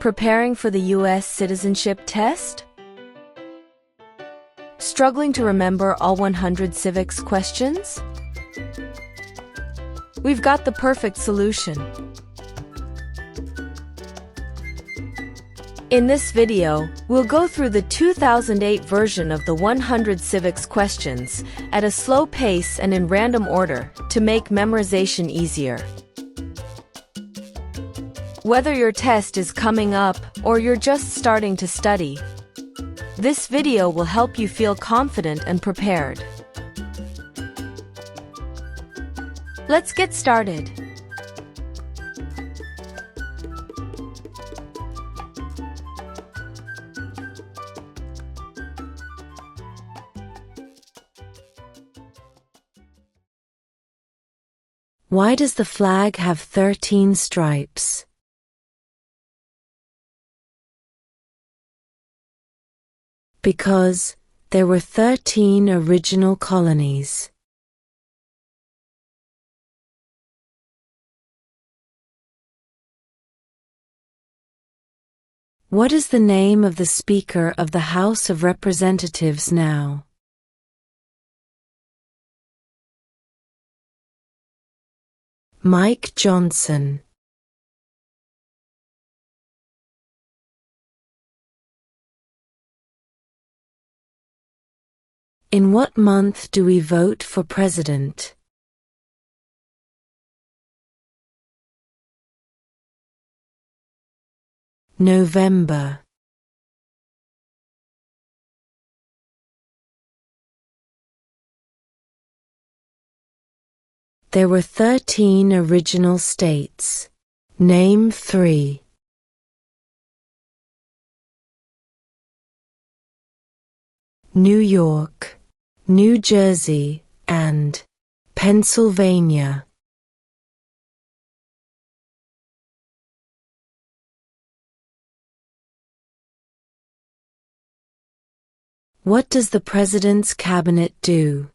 Preparing for the U.S. Citizenship Test? Struggling to remember all 100 civics questions? We've got the perfect solution. In this video, we'll go through the 2008 version of the 100 civics questions at a slow pace and in random order to make memorization easier. Whether your test is coming up or you're just starting to study, this video will help you feel confident and prepared. Let's get started. Why does the flag have 13 stripes? Because there were 13 original colonies. What is the name of the Speaker of the House of Representatives now? Mike Johnson. In what month do we vote for president? November. There were 13 original states. Name 3. New York, New Jersey, and Pennsylvania. What does the President's Cabinet do?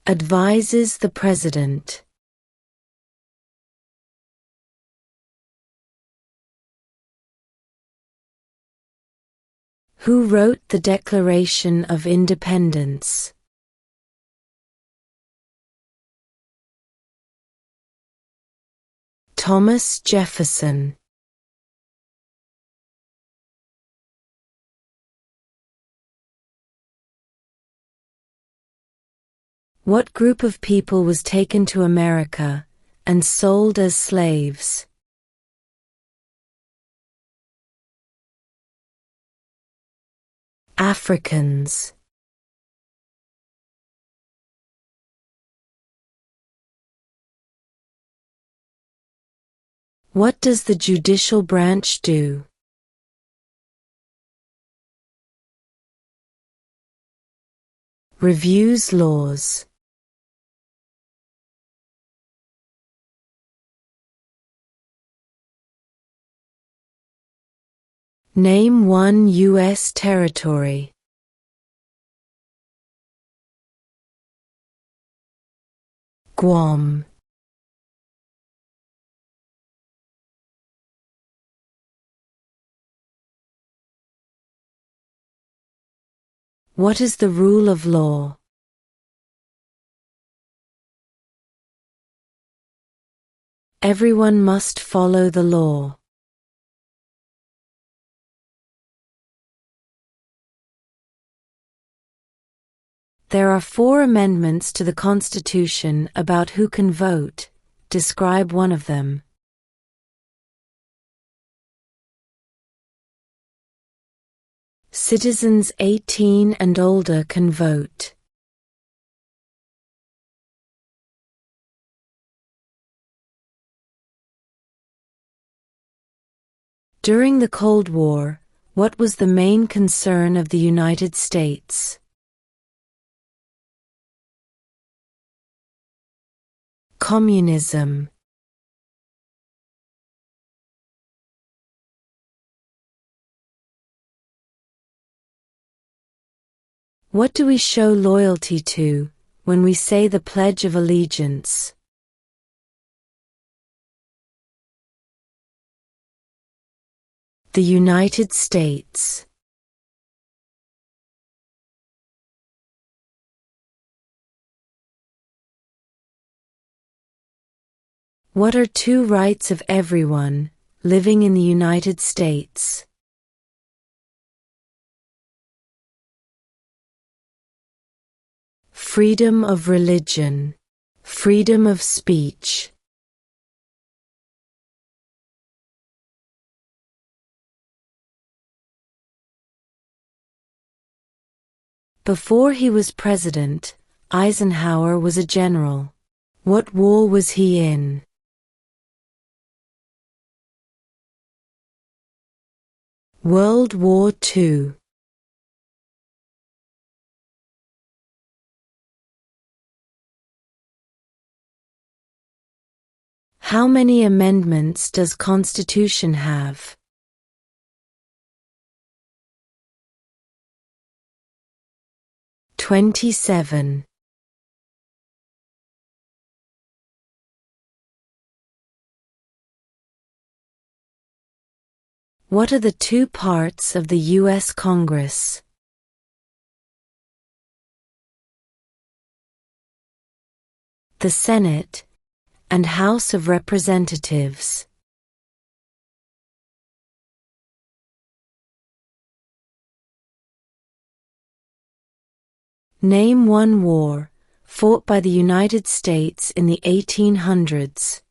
Advises the President. Who wrote the Declaration of Independence? Thomas Jefferson. What group of people was taken to America and sold as slaves? Africans. What does the judicial branch do? Reviews laws. Name one U.S. territory. Guam. What is the rule of law? Everyone must follow the law. There are 4 amendments to the Constitution about who can vote. Describe one of them. Citizens 18 and older can vote. During the Cold War, what was the main concern of the United States? Communism. What do we show loyalty to when we say the Pledge of Allegiance? The United States. What are two rights of everyone living in the United States? Freedom of religion, freedom of speech. Before he was president, Eisenhower was a general. What war was he in? World War II. How many amendments does Constitution have? "27". What are the two parts of the U.S. Congress? The Senate and House of Representatives. Name one war fought by the United States in the 1800s.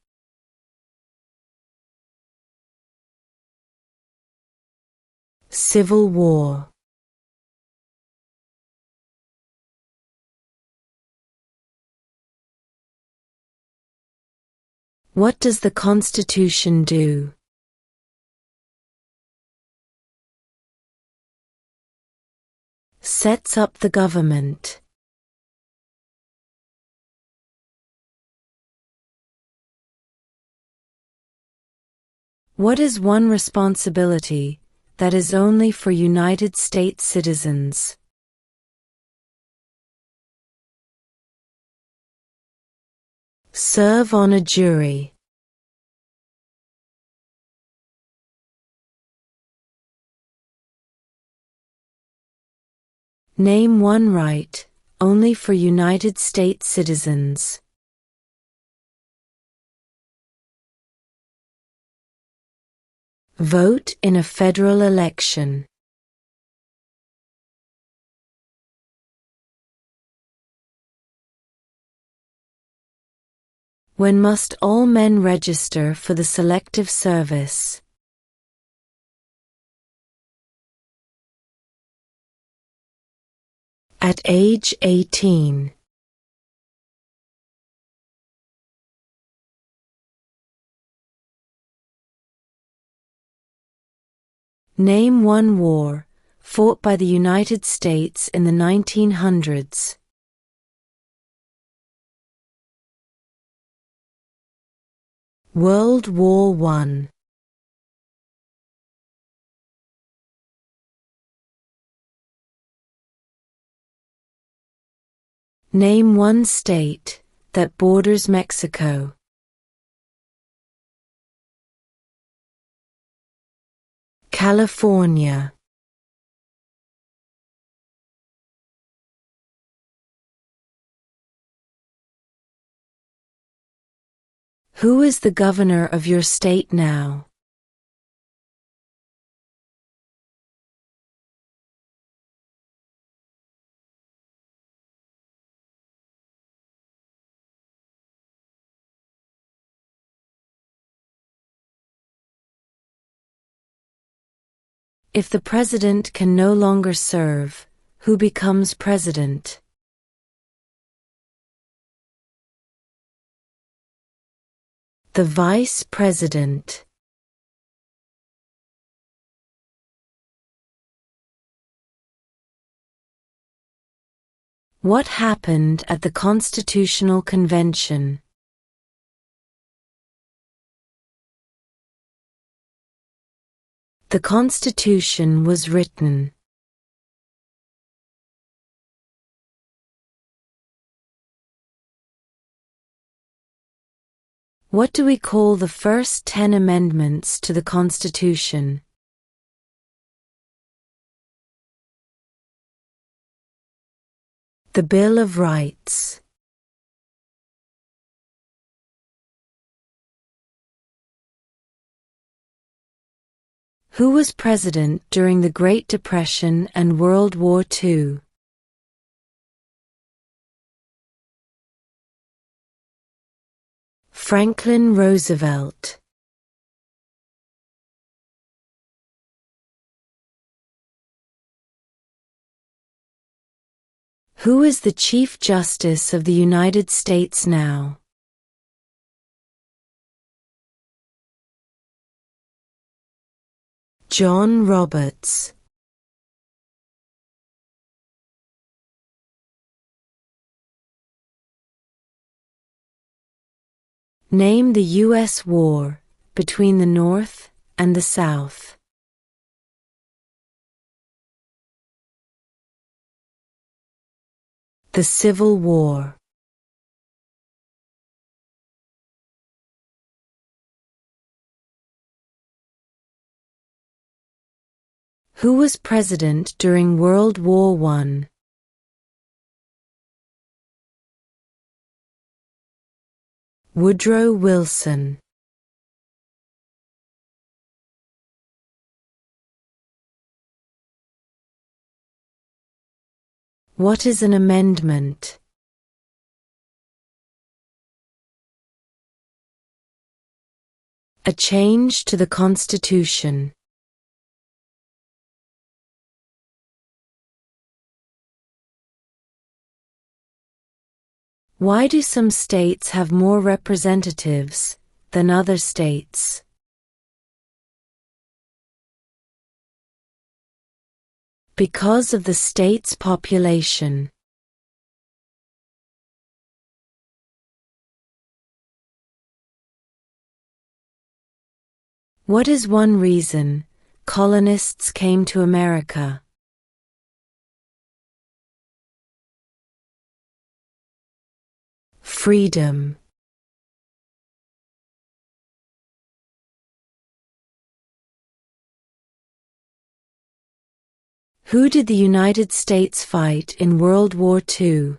Civil War. What does the Constitution do? Sets up the government. What is one responsibility that is only for United States citizens? Serve on a jury. Name one right only for United States citizens. Vote in a federal election. When must all men register for the Selective Service? At age 18. Name one war fought by the United States in the 1900s. World War I. Name one state that borders Mexico. California. Who is the governor of your state now? If the president can no longer serve, who becomes president? The vice president. What happened at the Constitutional Convention? The Constitution was written. What do we call the first 10 amendments to the Constitution? The Bill of Rights. Who was president during the Great Depression and World War II? Franklin Roosevelt. Who is the Chief Justice of the United States now? John Roberts. Name the U.S. war between the North and the South. The Civil War. Who was president during World War I? Woodrow Wilson. What is an amendment? A change to the Constitution. Why do some states have more representatives than other states? Because of the state's population. What is one reason colonists came to America? Freedom. Who did the United States fight in World War II?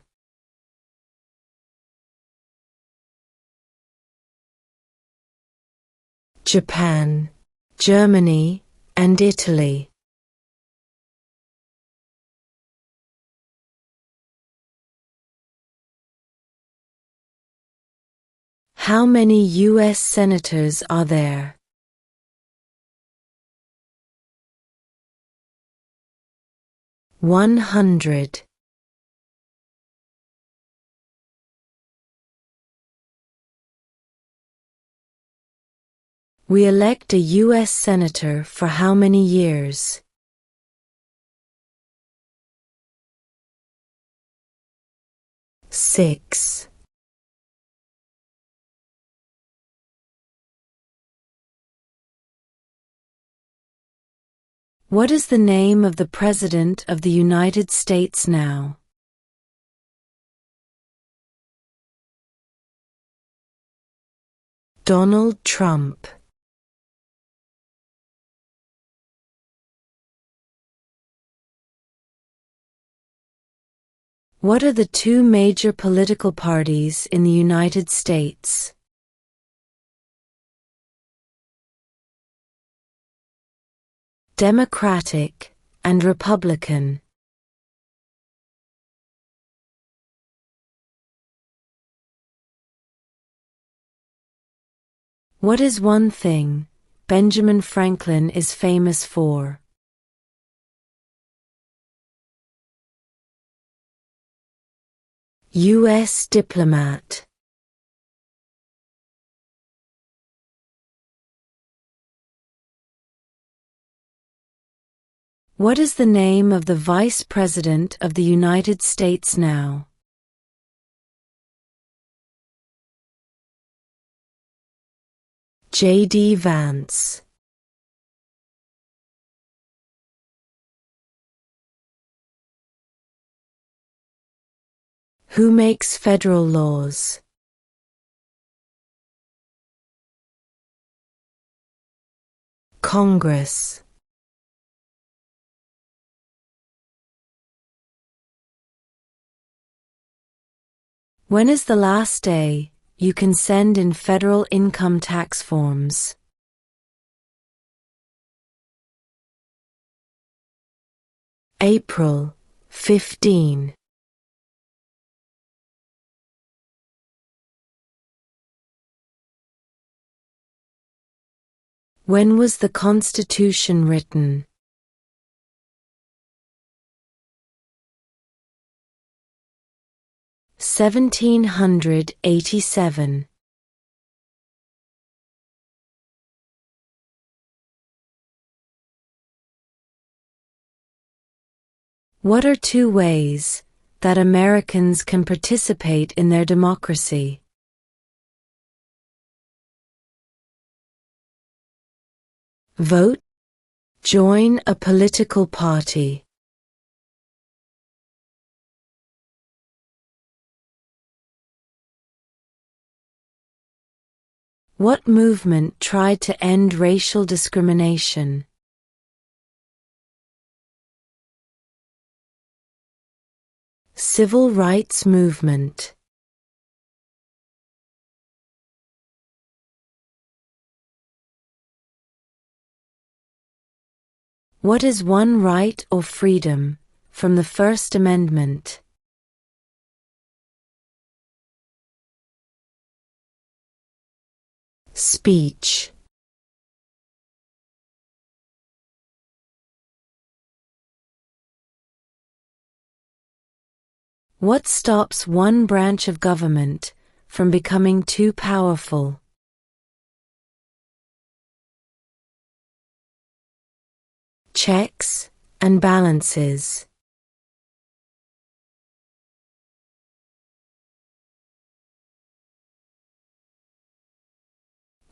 Japan, Germany, and Italy. How many U.S. senators are there? $100. We elect a U.S. senator for how many years? 6. What is the name of the President of the United States now? Donald Trump. What are the two major political parties in the United States? Democratic and Republican. What is one thing Benjamin Franklin is famous for? U.S. diplomat. What is the name of the Vice President of the United States now? J.D. Vance. Who makes federal laws? Congress. When is the last day you can send in federal income tax forms? April 15. When was the Constitution written? 1787. What are two ways that Americans can participate in their democracy? Vote, join a political party. What movement tried to end racial discrimination? Civil rights movement. What is one right or freedom from the First Amendment? Speech. What stops one branch of government from becoming too powerful? Checks and balances.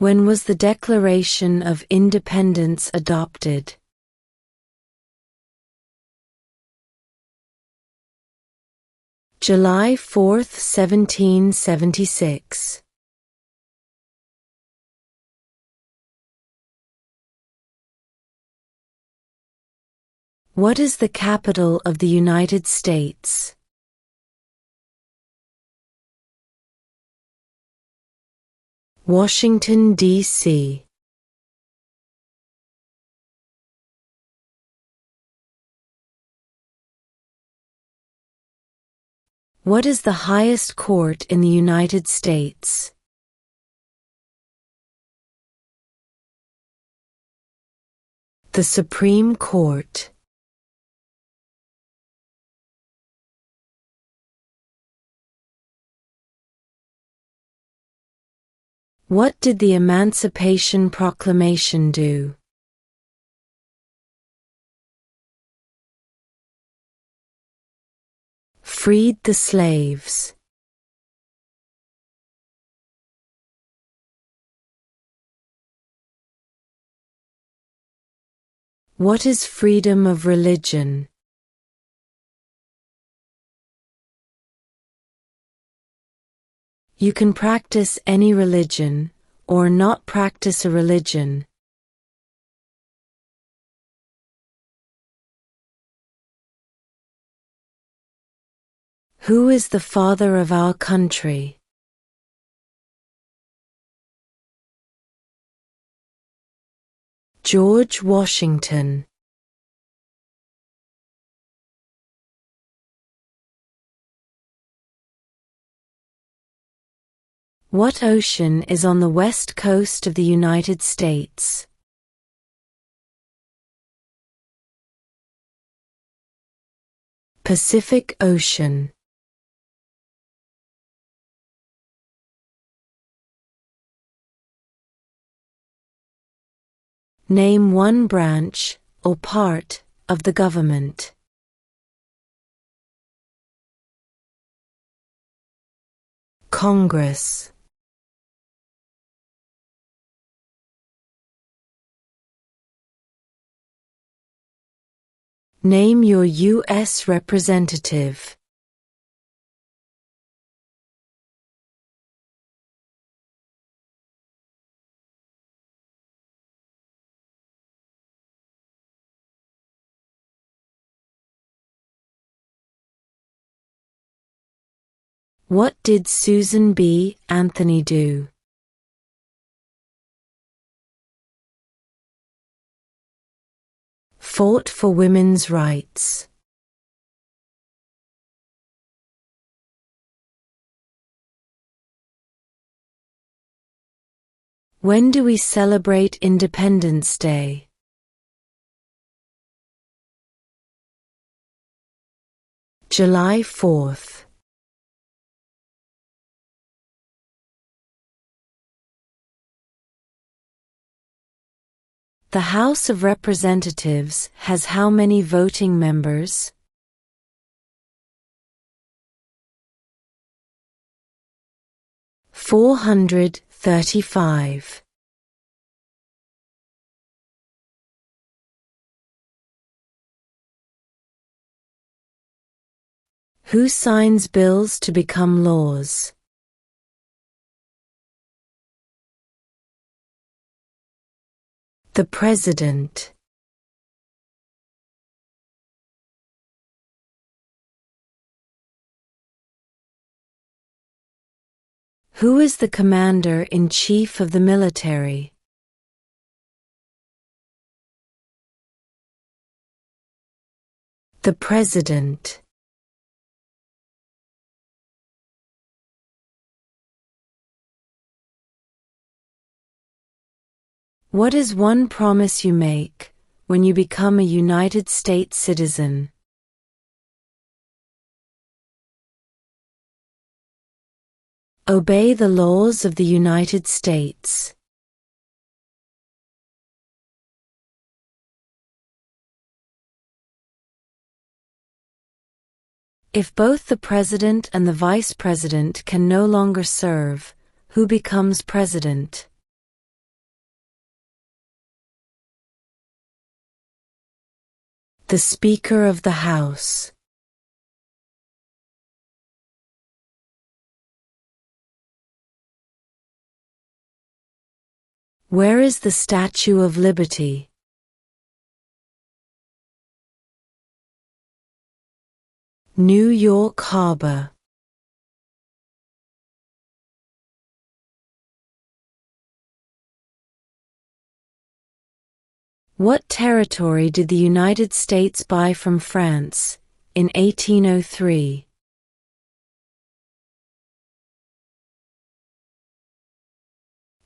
When was the Declaration of Independence adopted? July 4, 1776. What is the capital of the United States? Washington, D.C. What is the highest court in the United States? The Supreme Court. What did the Emancipation Proclamation do? Freed the slaves. What is freedom of religion? You can practice any religion, or not practice a religion. Who is the father of our country? George Washington. What ocean is on the west coast of the United States? Pacific Ocean. Name one branch or part of the government. Congress. Name your U.S. representative. What did Susan B. Anthony do? Fought for women's rights. When do we celebrate Independence Day? July 4th. The House of Representatives has how many voting members? 435. Who signs bills to become laws? The President. Who is the Commander-in-Chief of the military? The President. What is one promise you make when you become a United States citizen? Obey the laws of the United States. If both the President and the Vice President can no longer serve, who becomes President? The Speaker of the House. Where is the Statue of Liberty? New York Harbor. What territory did the United States buy from France in 1803?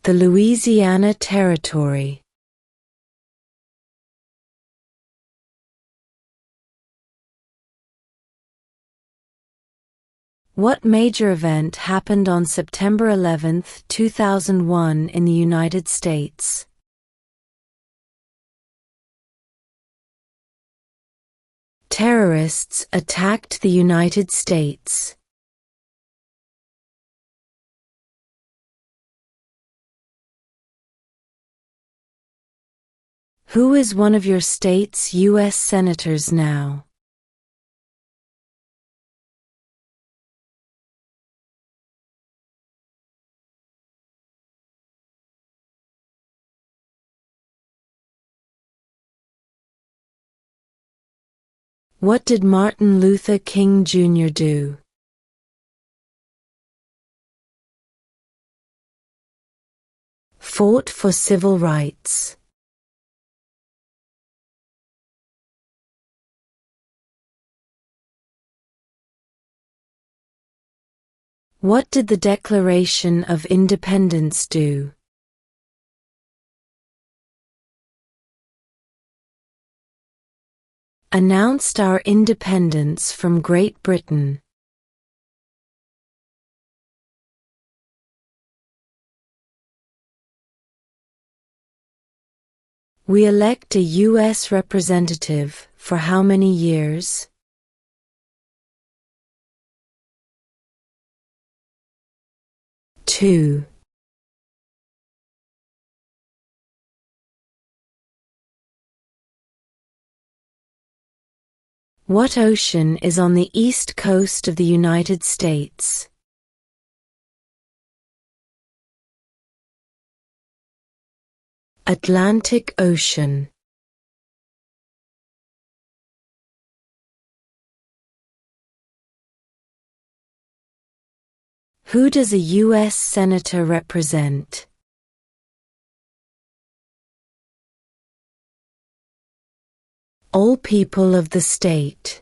The Louisiana Territory. What major event happened on September 11, 2001 in the United States? Terrorists attacked the United States. Who is one of your state's U.S. senators now? What did Martin Luther King Jr. do? Fought for civil rights. What did the Declaration of Independence do? Announced our independence from Great Britain. We elect a U.S. representative for how many years? 2. What ocean is on the east coast of the United States? Atlantic Ocean. Who does a U.S. Senator represent? All people of the state.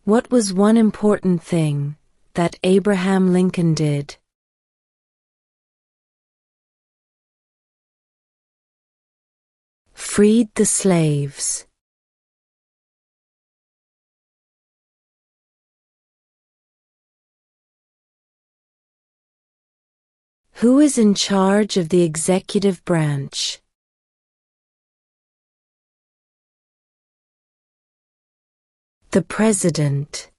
What was one important thing that Abraham Lincoln did? Freed the slaves. Who is in charge of the executive branch? The President.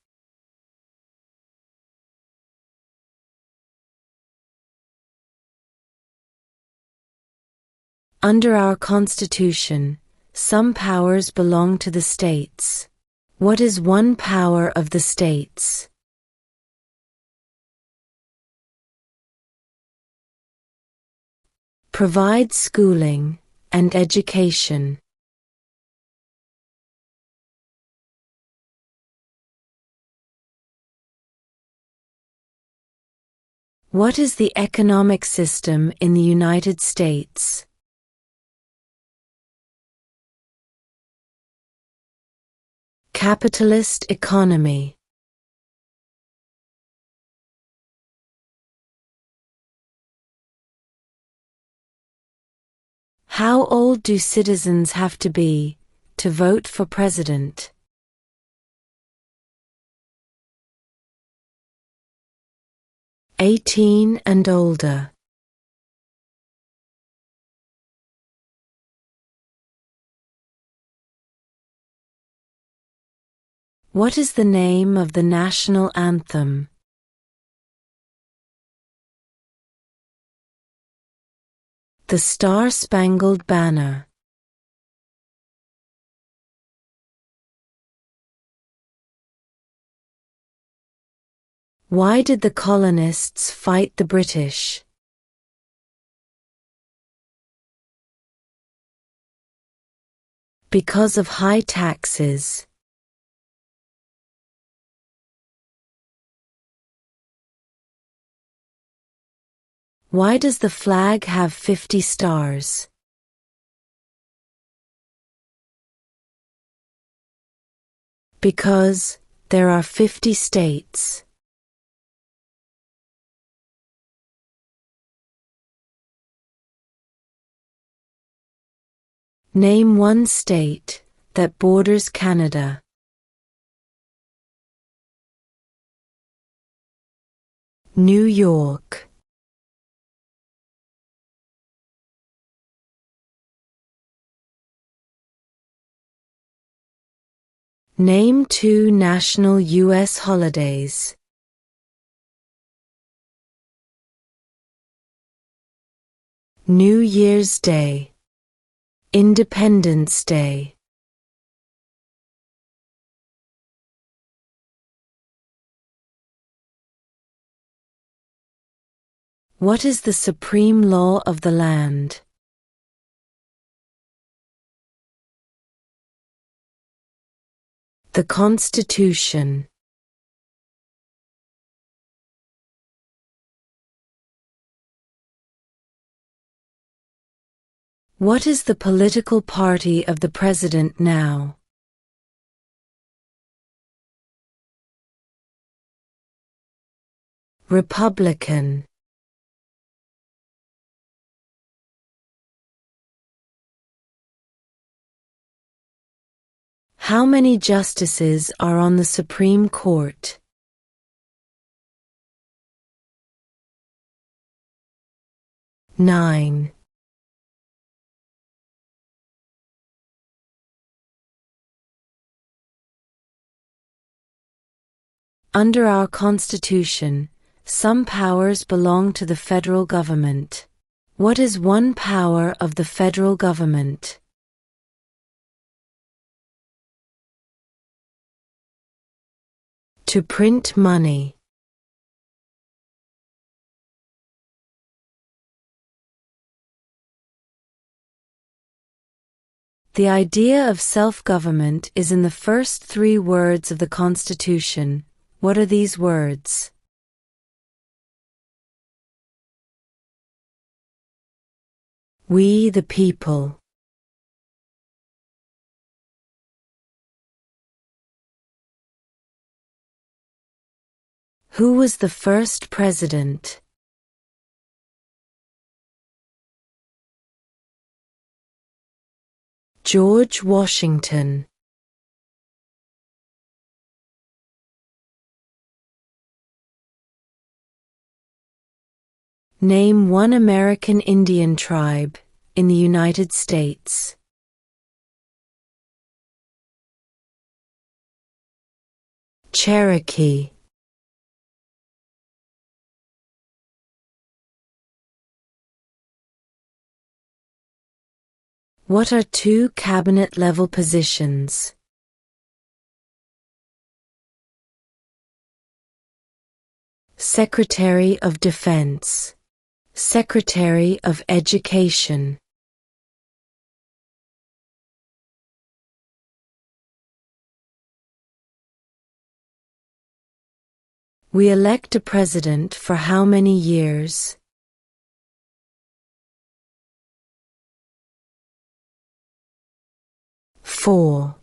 Under our Constitution, some powers belong to the states. What is one power of the states? Provide schooling and education. What is the economic system in the United States? Capitalist economy. How old do citizens have to be to vote for president? 18 and older. What is the name of the national anthem? The Star-Spangled Banner. Why did the colonists fight the British? Because of high taxes. Why does the flag have 50 stars? Because there are 50 states. Name one state that borders Canada. New York. Name two national U.S. holidays. New Year's Day. Independence Day. What is the supreme law of the land? The Constitution. What is the political party of the president now? Republican. How many justices are on the Supreme Court? 9. Under our Constitution, some powers belong to the federal government. What is one power of the federal government? To print money. The idea of self-government is in the first 3 words of the Constitution. What are these words? We the people. Who was the first president? George Washington. Name one American Indian tribe in the United States. Cherokee. What are 2 cabinet-level positions? Secretary of Defense. Secretary of Education. We elect a president for how many years? Four.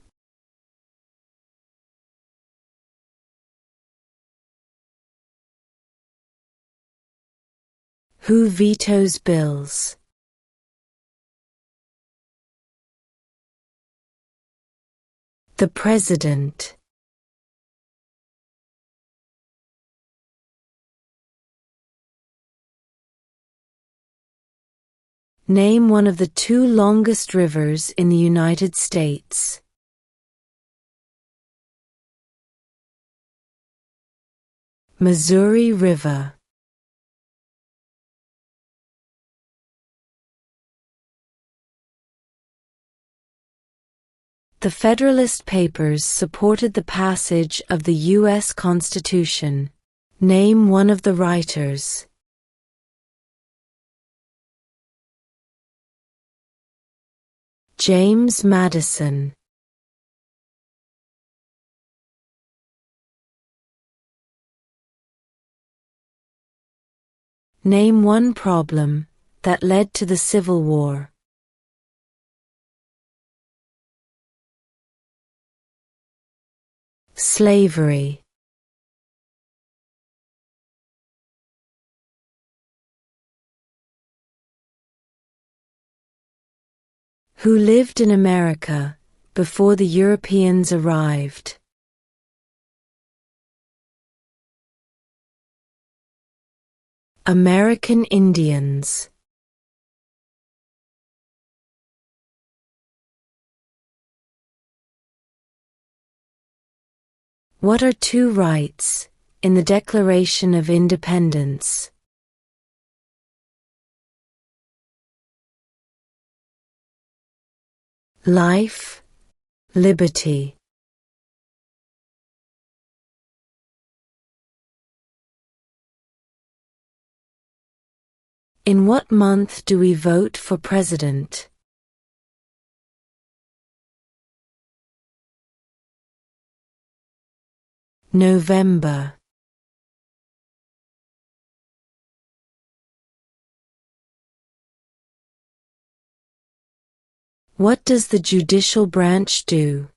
Who vetoes bills? The President. Name one of the 2 longest rivers in the United States. Missouri River. The Federalist Papers supported the passage of the U.S. Constitution. Name one of the writers. James Madison. Name one problem that led to the Civil War. Slavery. Who lived in America before the Europeans arrived? American Indians. What are 2 rights in the Declaration of Independence? Life, liberty. In what month do we vote for president? November. What does the judicial branch do?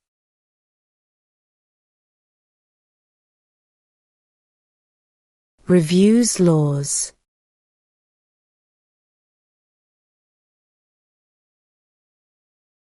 Reviews laws.